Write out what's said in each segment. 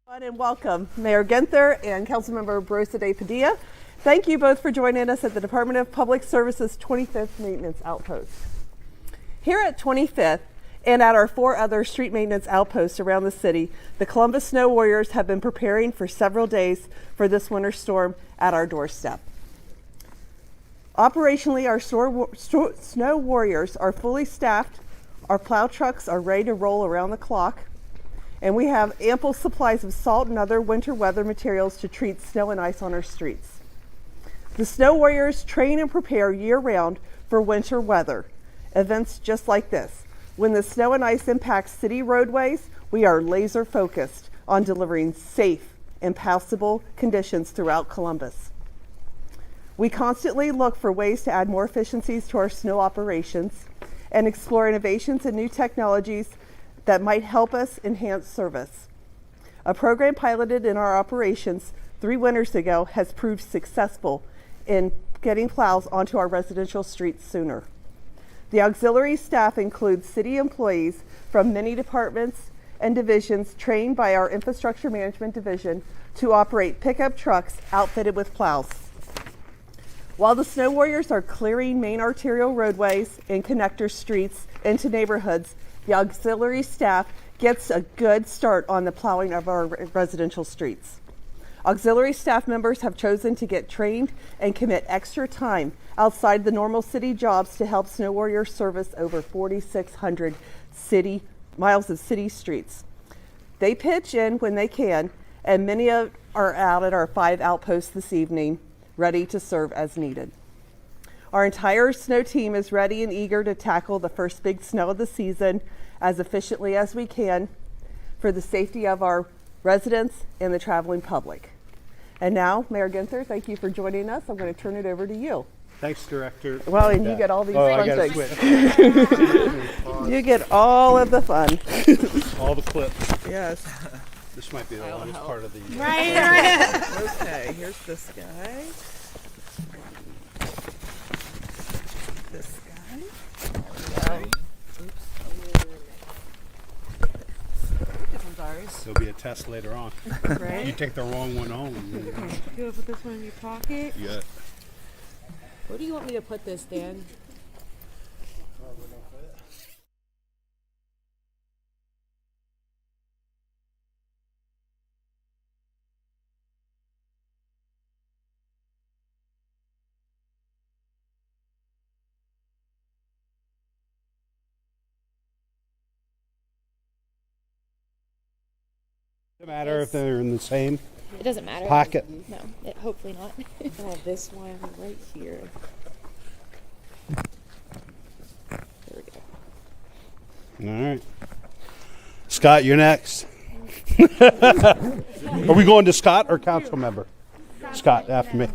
And welcome, Mayor Ginther and Councilmember Brosa de Padilla. Thank you both for joining us at the Department of Public Services 25th Maintenance Outpost. Here at 25th and at our 4 other street maintenance outposts around the city, the Columbus Snow Warriors have been preparing for several days for this winter storm at our doorstep. Operationally, our Snow Warriors are fully staffed, our plow trucks are ready to roll around the clock, and we have ample supplies of salt and other winter weather materials to treat snow and ice on our streets. The Snow Warriors train and prepare year-round for winter weather, events just like this. When the snow and ice impacts city roadways, we are laser focused on delivering safe and passable conditions throughout Columbus. We constantly look for ways to add more efficiencies to our snow operations and explore innovations and new technologies that might help us enhance service. A program piloted in our operations 3 winters ago has proved successful in getting plows onto our residential streets sooner. The auxiliary staff includes city employees from many departments and divisions trained by our Infrastructure Management Division to operate pickup trucks outfitted with plows. While the Snow Warriors are clearing main arterial roadways and connector streets into neighborhoods, the auxiliary staff gets a good start on the plowing of our residential streets. Auxiliary staff members have chosen to get trained and commit extra time outside the normal city jobs to help Snow Warriors service over 4,600 miles of city streets. They pitch in when they can, and many are out at our 5 outposts this evening, ready to serve as needed. Our entire snow team is ready and eager to tackle the first big snow of the season as efficiently as we can for the safety of our residents and the traveling public. And now, Mayor Ginther, thank you for joining us. I'm going to turn it over to you. Thanks, Director. Well, and you get all these fun things. You get all of the fun. All the clips. Yes. This might be the longest part of the Right. Okay, here's this guy. This guy. There'll be a test later on. Right. You take the wrong one home. You want to put this one in your pocket? Yeah. Where do you want me to put this, Dan? Doesn't matter if they're in the same It doesn't matter. pocket. No, hopefully not. I have this one right here. There we go. All right. Scott, you're next. Are we going to Scott or council member? Scott, after me.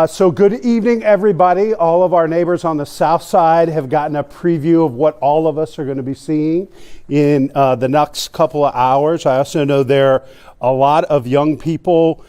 So good evening, everybody. All of our neighbors on the south side have gotten a preview of what all of us are going to be seeing in the next couple of hours. I also know there are a lot of young people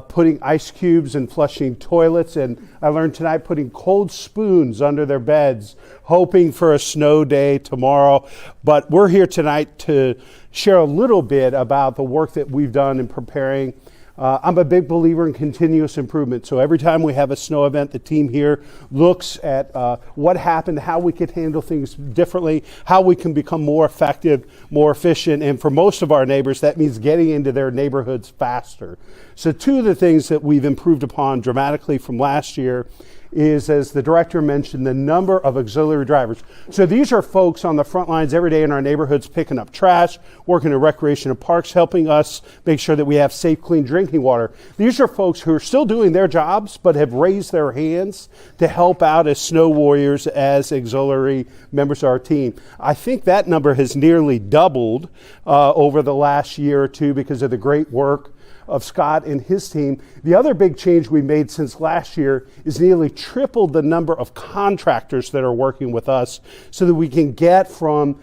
putting ice cubes and flushing toilets, and I learned tonight putting cold spoons under their beds, hoping for a snow day tomorrow. But we're here tonight to share a little bit about the work that we've done in preparing. I'm a big believer in continuous improvement. So every time we have a snow event, the team here looks at what happened, how we could handle things differently, how we can become more effective, more efficient. And for most of our neighbors, that means getting into their neighborhoods faster. So 2 of the things that we've improved upon dramatically from last year is, as the director mentioned, the number of auxiliary drivers. So these are folks on the front lines every day in our neighborhoods picking up trash, working in recreation and parks, helping us make sure that we have safe, clean drinking water. These are folks who are still doing their jobs but have raised their hands to help out as snow warriors, as auxiliary members of our team. I think that number has nearly doubled over the last year or 2 because of the great work of Scott and his team. The other big change we made since last year is nearly tripled the number of contractors that are working with us so that we can get from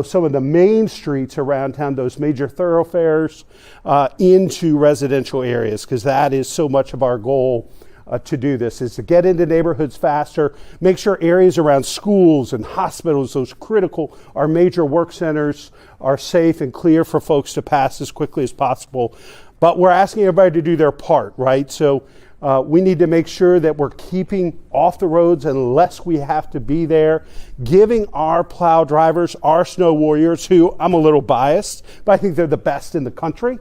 some of the main streets around town, those major thoroughfares, into residential areas, because that is so much of our goal to do this, is to get into neighborhoods faster, make sure areas around schools and hospitals, those critical, our major work centers, are safe and clear for folks to pass as quickly as possible. But we're asking everybody to do their part, right? So we need to make sure that we're keeping off the roads unless we have to be there, giving our plow drivers, our snow warriors, who I'm a little biased, but I think they're the best in the country,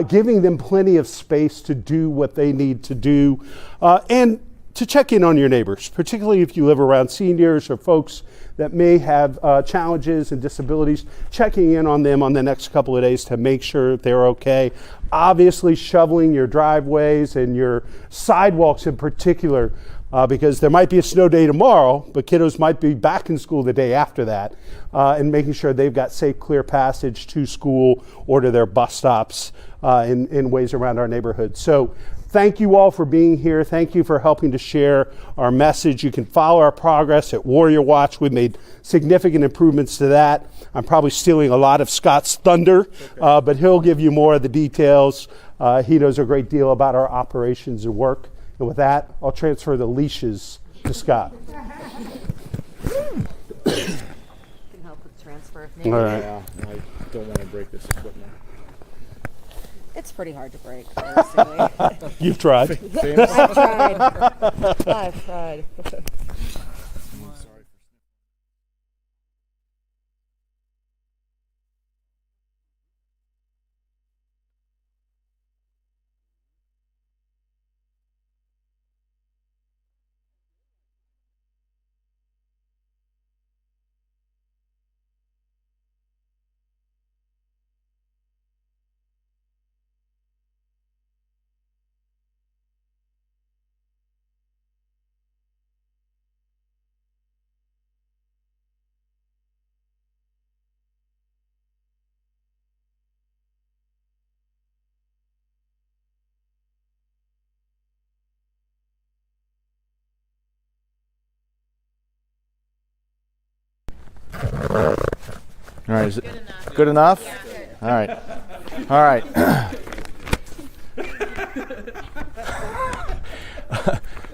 giving them plenty of space to do what they need to do, and to check in on your neighbors, particularly if you live around seniors or folks that may have challenges and disabilities, checking in on them on the next couple of days to make sure they're okay. Obviously shoveling your driveways and your sidewalks in particular, because there might be a snow day tomorrow, but kiddos might be back in school the day after that, and making sure they've got safe, clear passage to school or to their bus stops in ways around our neighborhood. So thank you all for being here. Thank you for helping to share our message. You can follow our progress at Warrior Watch. We've made significant improvements to that. I'm probably stealing a lot of Scott's thunder, but he'll give you more of the details. He knows a great deal about our operations and work. And with that, I'll transfer the leashes to Scott. Can help with transfer if needed. All right. Yeah, I don't want to break this equipment. It's pretty hard to break, realistically. You've tried. I've tried. I've tried. All right, is it good enough? Yeah. All right. All right.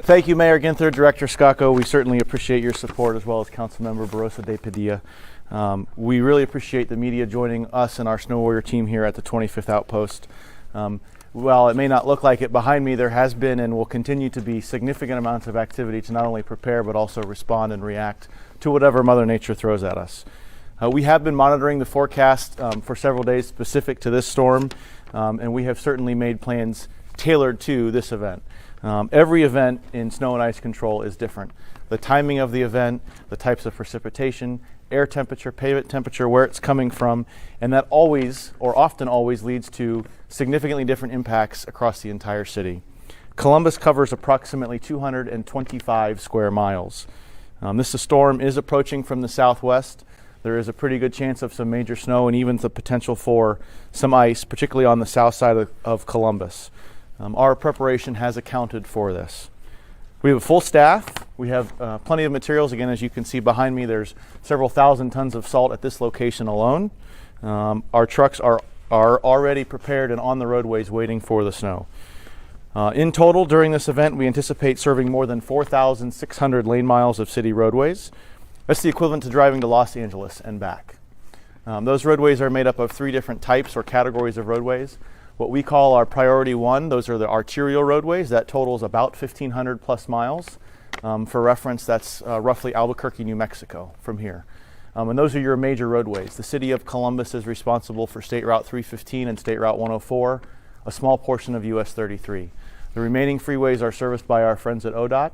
Thank you, Mayor Ginther, Director Scacco. We certainly appreciate your support, as well as Councilmember Barosa de Padilla. We really appreciate the media joining us and our Snow Warrior team here at the 25th Outpost. While it may not look like it behind me, there has been and will continue to be significant amounts of activity to not only prepare but also respond and react to whatever Mother Nature throws at us. We have been monitoring the forecast for several days specific to this storm, and we have certainly made plans tailored to this event. Every event in snow and ice control is different. The timing of the event, the types of precipitation, air temperature, pavement temperature, where it's coming from, and that always, or often always, leads to significantly different impacts across the entire city. Columbus covers approximately 225 square miles. This storm is approaching from the southwest. There is a pretty good chance of some major snow and even the potential for some ice, particularly on the south side of Columbus. Our preparation has accounted for this. We have a full staff. We have plenty of materials. Again, as you can see behind me, there's several thousand tons of salt at this location alone. Our trucks are already prepared and on the roadways waiting for the snow. In total, during this event, we anticipate serving more than 4,600 lane miles of city roadways. That's the equivalent to driving to Los Angeles and back. Those roadways are made up of 3 different types or categories of roadways. What we call our priority 1, those are the arterial roadways. That totals about 1,500 plus miles. For reference, that's roughly Albuquerque, New Mexico from here. And those are your major roadways. The city of Columbus is responsible for State Route 315 and State Route 104, a small portion of US 33. The remaining freeways are serviced by our friends at ODOT.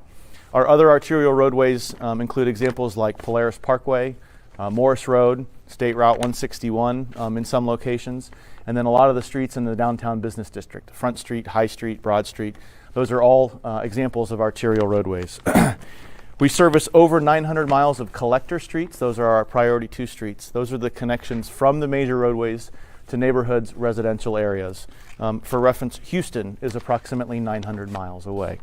Our other arterial roadways include examples like Polaris Parkway, Morris Road, State Route 161 in some locations, and then a lot of the streets in the downtown business district, Front Street, High Street, Broad Street. Those are all examples of arterial roadways. We service over 900 miles of collector streets. Those are our priority 2 streets. Those are the connections from the major roadways to neighborhoods, residential areas. For reference, Houston is approximately 900 miles away.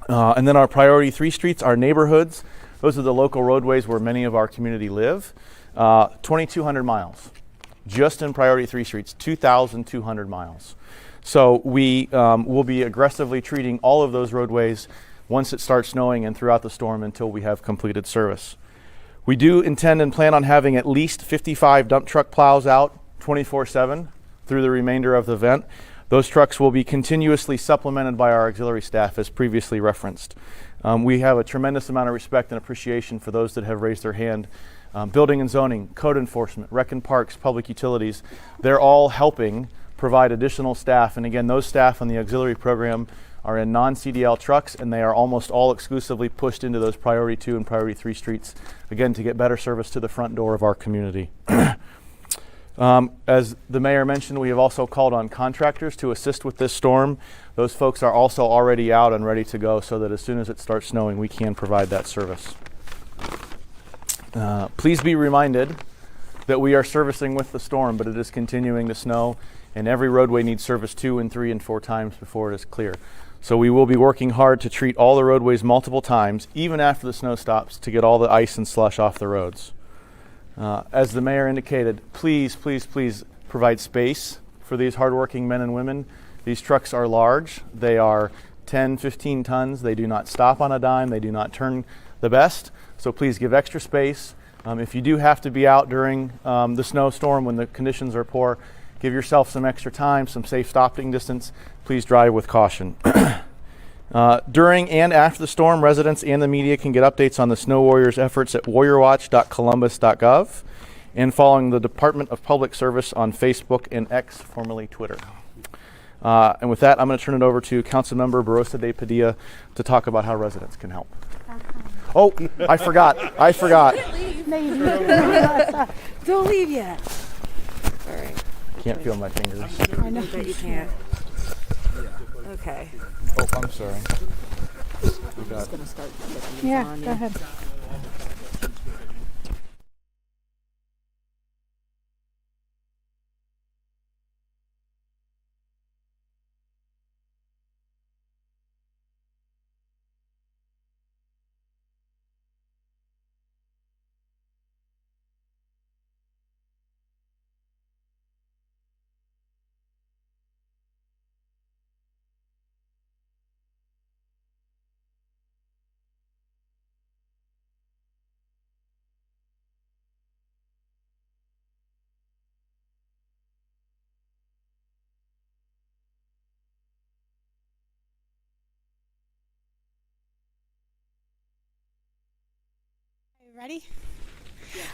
And then our priority 3 streets are neighborhoods. Those are the local roadways where many of our community live. 2,200 miles. just in priority 3 streets, 2,200 miles. So we will be aggressively treating all of those roadways once it starts snowing and throughout the storm until we have completed service. We do intend and plan on having at least 55 dump truck plows out 24/7 through the remainder of the event. Those trucks will be continuously supplemented by our auxiliary staff as previously referenced. We have a tremendous amount of respect and appreciation for those that have raised their hand. Building and zoning, code enforcement, rec and parks, public utilities, they're all helping provide additional staff. And again, those staff on the auxiliary program are in non-CDL trucks, and they are almost all exclusively pushed into those priority 2 and priority 3 streets, again, to get better service to the front door of our community. As the mayor mentioned, we have also called on contractors to assist with this storm. Those folks are also already out and ready to go so that as soon as it starts snowing, we can provide that service. Please be reminded that we are servicing with the storm, but it is continuing to snow, and every roadway needs service 2 and 3 and 4 times before it is clear. So we will be working hard to treat all the roadways multiple times, even after the snow stops, to get all the ice and slush off the roads. As the mayor indicated, please, please, please provide space for these hardworking men and women. These trucks are large. They are 10, 15 tons. They do not stop on a dime. They do not turn the best. So please give extra space. If you do have to be out during the snowstorm when the conditions are poor, give yourself some extra time, some safe stopping distance. Please drive with caution. During and after the storm, residents and the media can get updates on the Snow Warriors efforts at warriorwatch.columbus.gov and following the Department of Public Service on Facebook and X, formerly Twitter. And with that, I'm going to turn it over to Councilmember Barosa de Padilla to talk about how residents can help. Oh, I forgot. Don't leave yet. All right. Can't feel my fingers. I know that you can't. Okay. Oh, I'm sorry. I'm just going to start putting these on. Go ahead. Ready?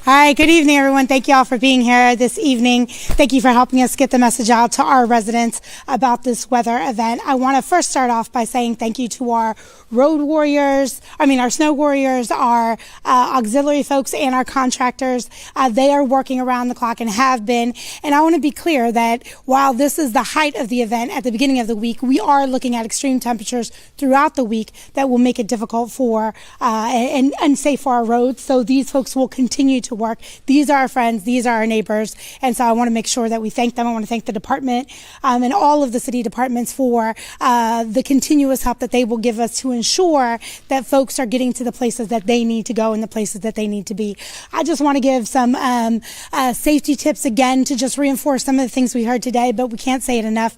All right, good evening, everyone. Thank you all for being here this evening. Thank you for helping us get the message out to our residents about this weather event. I want to first start off by saying thank you to our our snow warriors, our auxiliary folks, and our contractors. They are working around the clock and have been. And I want to be clear that while this is the height of the event at the beginning of the week, we are looking at extreme temperatures throughout the week that will make it difficult for and unsafe for our roads. So these folks will continue to work. These are our friends. These are our neighbors. And so I want to make sure that we thank them. I want to thank the department and all of the city departments for the continuous help that they will give us to ensure that folks are getting to the places that they need to go and the places that they need to be. I just want to give some safety tips again to just reinforce some of the things we heard today, but we can't say it enough.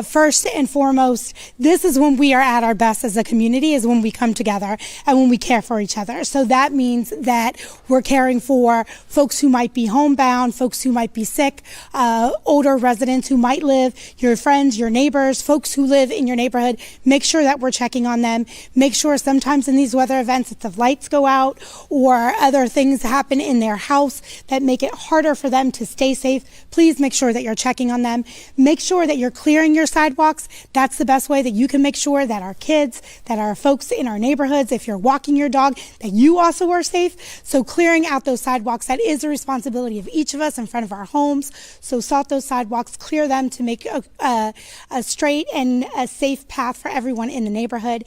First and foremost, this is when we are at our best as a community, is when we come together and when we care for each other. So that means that we're caring for folks who might be homebound, folks who might be sick, older residents who might live, your friends, your neighbors, folks who live in your neighborhood. Make sure that we're checking on them. Make sure sometimes in these weather events, if the lights go out or other things happen in their house that make it harder for them to stay safe, please make sure that you're checking on them. Make sure that you're clearing your sidewalks. That's the best way that you can make sure that our kids, that our folks in our neighborhoods, if you're walking your dog, that you also are safe. So clearing out those sidewalks, that is a responsibility of each of us in front of our homes. So salt those sidewalks, clear them to make a straight and a safe path for everyone in the neighborhood.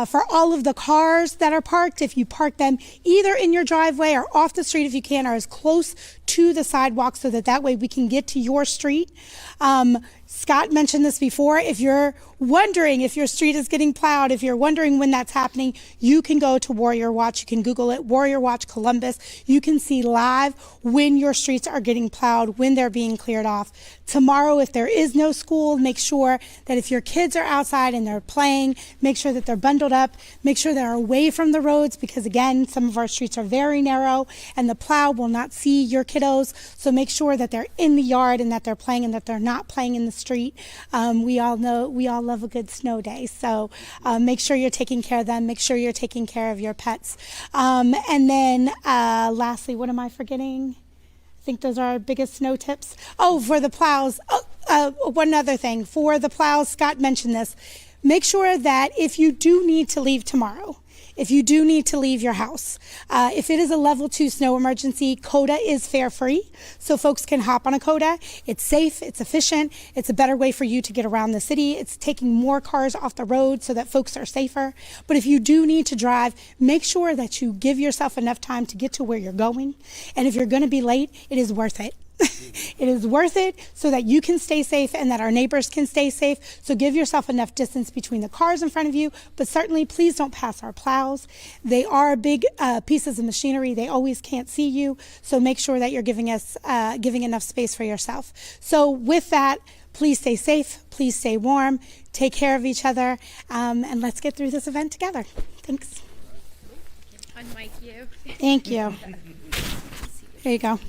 For all of the cars that are parked, if you park them either in your driveway or off the street if you can, or as close to the sidewalk so that way we can get to your street. Scott mentioned this before. If you're wondering if your street is getting plowed, if you're wondering when that's happening, you can go to Warrior Watch. You can Google it, Warrior Watch Columbus. You can see live when your streets are getting plowed, when they're being cleared off. Tomorrow, if there is no school, make sure that if your kids are outside and they're playing, make sure that they're bundled up, make sure they're away from the roads, because again, some of our streets are very narrow and the plow will not see your kiddos. So make sure that they're in the yard and that they're playing and that they're not playing in the street. We all love a good snow day. So make sure you're taking care of them. Make sure you're taking care of your pets. And then lastly, what am I forgetting? I think those are our biggest snow tips. Oh, for the plows. One other thing. For the plows, Scott mentioned this. Make sure that if you do need to leave tomorrow, if you do need to leave your house, if it is a level 2 snow emergency, CODA is fare free. So folks can hop on a CODA. It's safe, it's efficient, it's a better way for you to get around the city. It's taking more cars off the road so that folks are safer. But if you do need to drive, make sure that you give yourself enough time to get to where you're going. And if you're going to be late, it is worth it. It is worth it so that you can stay safe and that our neighbors can stay safe. So give yourself enough distance between the cars in front of you, but certainly please don't pass our plows. They are big pieces of machinery. They always can't see you. So make sure that you're giving enough space for yourself. So with that, please stay safe, please stay warm, take care of each other, and let's get through this event together. Thanks. Unmic you. Thank you. There you go.